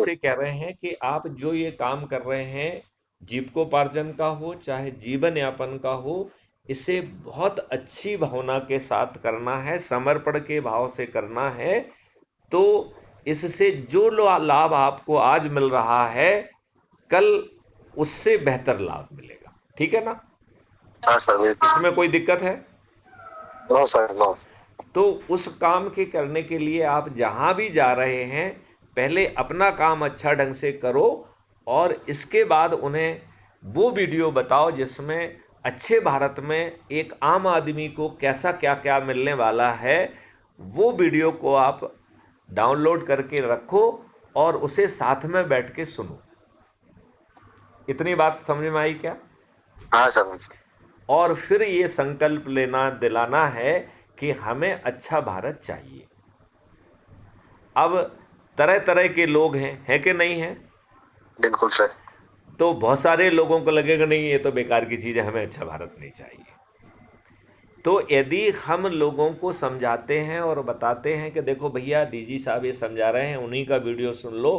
आपसे कह रहे हैं कि आप जो ये काम कर रहे हैं, जीविकोपार्जन का हो चाहे जीवन यापन का हो, इसे बहुत अच्छी भावना के साथ करना है, समर्पण के भाव से करना है। तो इससे जो लाभ आपको आज मिल रहा है, कल उससे बेहतर लाभ मिलेगा। ठीक है ना? हाँ सर, बिल्कुल। इसमें कोई दिक्कत है? No sir, no. तो उस काम के करने के लिए आप जहाँ भी जा रहे हैं, पहले अपना काम अच्छा ढंग से करो और इसके बाद उन्हें वो वीडियो बताओ जिसमें अच्छे भारत में एक आम आदमी को कैसा क्या क्या मिलने वाला है। वो वीडियो को आप डाउनलोड करके रखो और उसे साथ में बैठ के सुनो। इतनी बात समझ में आई क्या? हाँ सर। और फिर ये संकल्प लेना दिलाना है कि हमें अच्छा भारत चाहिए। अब तरह तरह के लोग हैं कि नहीं हैं? बिल्कुल सर। तो बहुत सारे लोगों को लगेगा नहीं ये तो बेकार की चीज़ है, हमें अच्छा भारत नहीं चाहिए। तो यदि हम लोगों को समझाते हैं और बताते हैं कि देखो भैया डीजी साहब ये समझा रहे हैं, उन्हीं का वीडियो सुन लो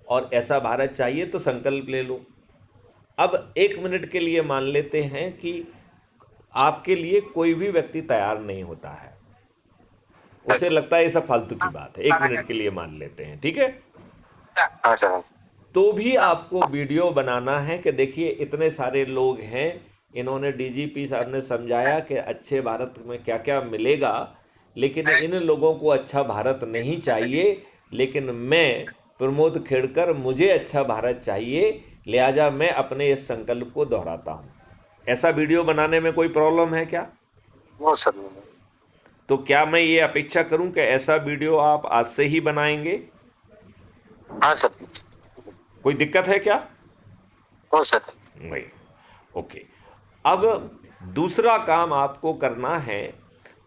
और ऐसा भारत चाहिए तो संकल्प ले लो। अब 1 मिनट के लिए मान लेते हैं कि आपके लिए कोई भी व्यक्ति तैयार नहीं होता है, उसे लगता है ये सब फालतू की बात है। 1 मिनट के लिए मान लेते हैं, ठीक है? हाँ सर। तो भी आपको वीडियो बनाना है कि देखिए इतने सारे लोग हैं, इन्होंने डीजीपी साहब ने समझाया कि अच्छे भारत में क्या क्या मिलेगा, लेकिन इन लोगों को अच्छा भारत नहीं चाहिए, लेकिन मैं प्रमोद खेड़कर मुझे अच्छा भारत चाहिए, लिहाजा मैं अपने इस संकल्प को दोहराता हूँ। ऐसा वीडियो बनाने में कोई प्रॉब्लम है क्या? No sir, no. तो क्या मैं ये अपेक्षा करूं कि ऐसा वीडियो आप आज से ही बनाएंगे? हाँ सर। कोई दिक्कत है क्या? No sir. नहीं। ओके। अब दूसरा काम आपको करना है।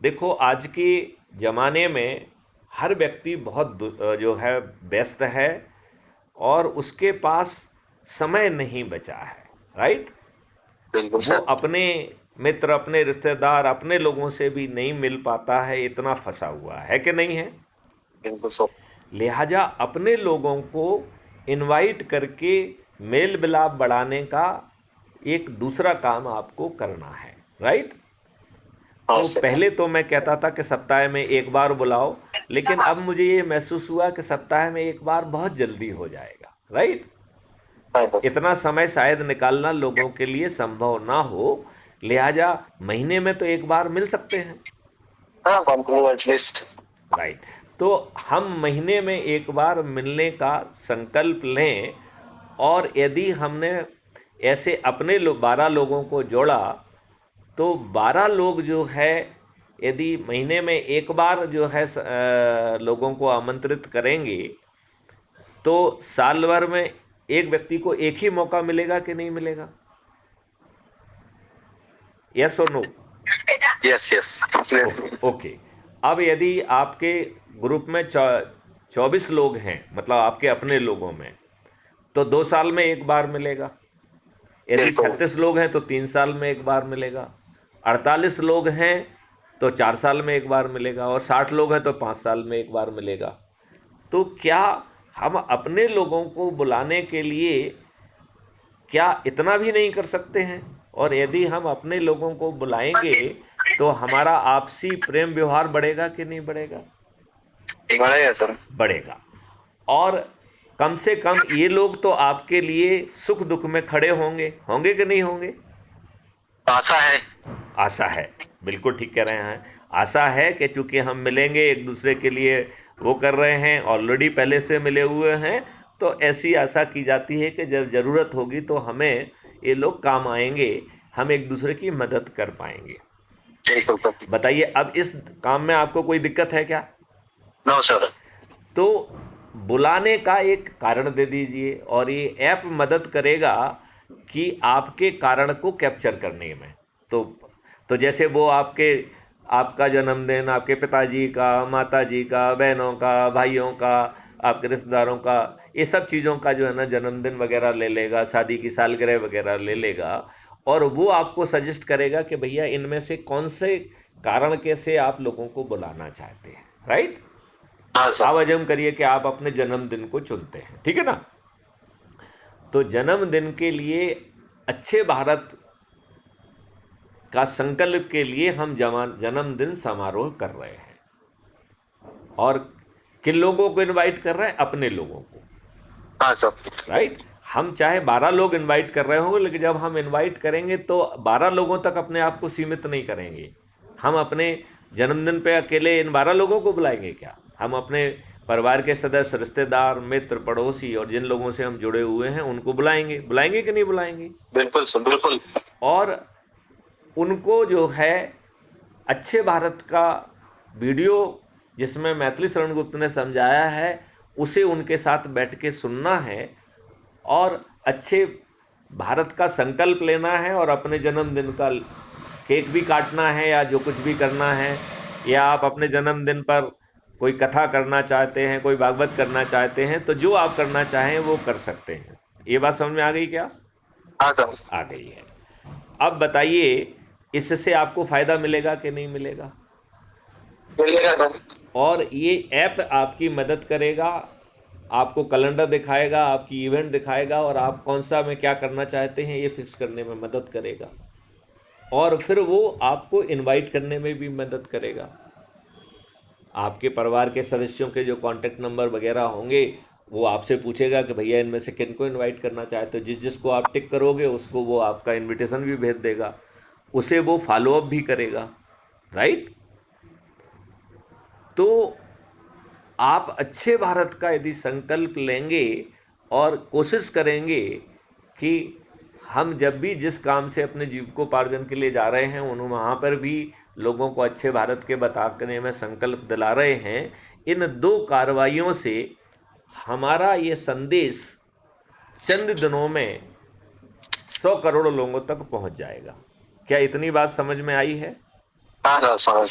देखो आज के ज़माने में हर व्यक्ति बहुत जो है व्यस्त है और उसके पास समय नहीं बचा है, राइट? बिल्कुल वो सर। अपने मित्र, अपने रिश्तेदार, अपने लोगों से भी नहीं मिल पाता है, इतना फंसा हुआ है कि नहीं है? बिल्कुल सर। लिहाजा अपने लोगों को इनवाइट करके मेल मिलाप बढ़ाने का एक दूसरा काम आपको करना है, राइट? हाँ तो सर। पहले तो मैं कहता था कि सप्ताह में एक बार बुलाओ, लेकिन अब मुझे ये महसूस हुआ कि सप्ताह में एक बार बहुत जल्दी हो जाएगा, राइट? हाँ सर। इतना समय शायद निकालना लोगों के लिए संभव ना हो, लिहाजा महीने में तो एक बार मिल सकते हैं, हाँ, कंपनी एटलीस्ट। राइट? तो हम महीने में एक बार मिलने का संकल्प लें और यदि हमने ऐसे अपने 12 लोगों को जोड़ा तो 12 लोग जो है, यदि महीने में एक बार जो है लोगों को आमंत्रित करेंगे तो साल भर में एक व्यक्ति को एक ही मौका मिलेगा कि नहीं मिलेगा? यस और नो? Yes yes. ओके। अब यदि आपके ग्रुप में 24 लोग हैं, मतलब आपके अपने लोगों में, तो 2 साल में एक बार मिलेगा। यदि बिल्कुल। 36 लोग हैं तो 3 साल में एक बार मिलेगा। 48 लोग हैं तो 4 साल में एक बार मिलेगा और 60 लोग हैं तो 5 साल में एक बार मिलेगा। तो क्या हम अपने लोगों को बुलाने के लिए क्या इतना भी नहीं कर सकते हैं? और यदि हम अपने लोगों को बुलाएंगे तो हमारा आपसी प्रेम व्यवहार बढ़ेगा कि नहीं बढ़ेगा? बढ़ेगा सर। बढ़ेगा। और कम से कम ये लोग तो आपके लिए सुख दुख में खड़े होंगे, होंगे कि नहीं होंगे? आशा है। आशा है, बिल्कुल ठीक कह रहे हैं। आशा है कि चूंकि हम मिलेंगे एक दूसरे के लिए, वो कर रहे हैं, ऑलरेडी पहले से मिले हुए हैं, तो ऐसी आशा की जाती है कि जब ज़रूरत होगी तो हमें ये लोग काम आएंगे, हम एक दूसरे की मदद कर पाएंगे। बिल्कुल सर। बताइए अब इस काम में आपको कोई दिक्कत है क्या? No sir. तो बुलाने का एक कारण दे दीजिए और ये ऐप मदद करेगा कि आपके कारण को कैप्चर करने में। तो जैसे वो आपका जन्मदिन, आपके पिताजी का, माताजी का, बहनों का, भाइयों का, आपके रिश्तेदारों का, ये सब चीज़ों का जो है ना जन्मदिन वगैरह ले लेगा, शादी की सालगिरह वगैरह ले लेगा और वो आपको सजेस्ट करेगा कि भैया इनमें से कौन से कारण के से आप लोगों को बुलाना चाहते हैं, राइट? हाँ सर। अब हजम करिए कि आप अपने जन्मदिन को चुनते हैं, ठीक है ना। तो जन्मदिन के लिए अच्छे भारत का संकल्प के लिए हम जन्मदिन समारोह कर रहे हैं। और किन लोगों को इनवाइट कर रहे हैं? अपने लोगों को, हाँ सर। राइट। हम चाहे 12 लोग इनवाइट कर रहे होंगे, लेकिन जब हम इनवाइट करेंगे तो 12 लोगों तक अपने आप को सीमित नहीं करेंगे। हम अपने जन्मदिन पे अकेले इन 12 लोगों को बुलाएंगे क्या? हम अपने परिवार के सदस्य, रिश्तेदार, मित्र, पड़ोसी और जिन लोगों से हम जुड़े हुए हैं उनको बुलाएंगे। बुलाएंगे कि नहीं बुलाएंगे? बिल्कुल सर, बिल्कुल। और उनको जो है अच्छे भारत का वीडियो जिसमें मैथिली शरण गुप्त ने समझाया है उसे उनके साथ बैठ के सुनना है और अच्छे भारत का संकल्प लेना है और अपने जन्मदिन का केक भी काटना है या जो कुछ भी करना है, या आप अपने जन्मदिन पर कोई कथा करना चाहते हैं, कोई भागवत करना चाहते हैं, तो जो आप करना चाहें वो कर सकते हैं। ये बात समझ में आ गई क्या? हाँ सर। आ गई है। अब बताइए इससे आपको फ़ायदा मिलेगा कि नहीं मिलेगा? मिलेगा सर। और ये ऐप आपकी मदद करेगा, आपको कैलेंडर दिखाएगा, आपकी इवेंट दिखाएगा और आप कौन सा में क्या करना चाहते हैं ये फिक्स करने में मदद करेगा। और फिर वो आपको इनवाइट करने में भी मदद करेगा। आपके परिवार के सदस्यों के जो कांटेक्ट नंबर वगैरह होंगे वो आपसे पूछेगा कि भैया इनमें से किन को इनवाइट करना चाहते हो। जिसको आप टिक करोगे उसको वो आपका इनविटेशन भी भेज देगा, उसे वो फॉलोअप भी करेगा, राइट। तो आप अच्छे भारत का यदि संकल्प लेंगे और कोशिश करेंगे कि हम जब भी जिस काम से अपने जीविकोपार्जन के लिए जा रहे हैं वहाँ पर भी लोगों को अच्छे भारत के बताने में संकल्प दिला रहे हैं, इन 2 कार्रवाइयों से हमारा ये संदेश चंद दिनों में 100 करोड़ लोगों तक पहुंच जाएगा। क्या इतनी बात समझ में आई है? हाँ सर, समझ